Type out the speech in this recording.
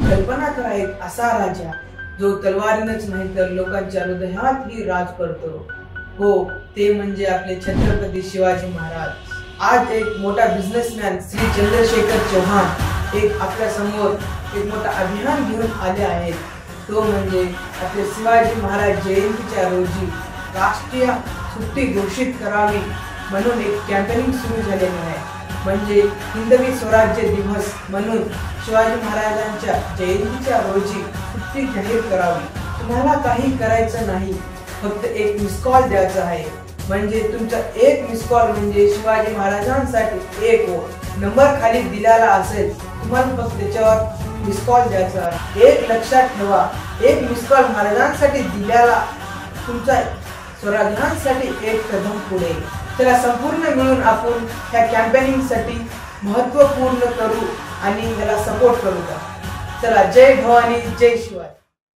कल्पना करा एक असा राजा जो तलवारीनच नाही तर लोकांच्या हृदयातही राज करतो। हो, ते म्हणजे आपले छत्रपती शिवाजी महाराज। आज एक मोठा बिझनेसमॅन श्री चंद्रशेखर चौहान एक आपल्या समोर एक मोठा अभियान घेऊन आले आहेत। तो म्हणजे आपले शिवाजी महाराज जयंतीच्या रोजी राष्ट्रीय सुट्टी घोषित करावी म्हणून एक कॅम्पेनिंग सुरू झालेली आहे। म्हणजे हिंदवी स्वराज्य दिवस म्हणून शिवाजी महाराजांच्या जयंतीच्या रोजी सुट्टी जाहीर करावी। तुम्हाला काही करायचं नाही, फक्त एक मिस कॉल द्यायचा आहे। म्हणजे तुमचा एक मिस कॉल म्हणजे शिवाजी महाराजांसाठी एक नंबर खाली दिलेला असेल, तुम्हाला फक्त त्याच्यावर मिस कॉल द्यायचा आहे। एक लक्षात ठेवा, एक मिस कॉल महाराजांसाठी दिलेला तुमचा स्वराज्यासाठी एक कदम पुढे। चला संपूर्ण मिळून आपण ह्या कॅम्पेनिंग साठी महत्त्वपूर्ण करू आणि याला सपोर्ट करू का। चला, जय भवानी, जय शिवाजी।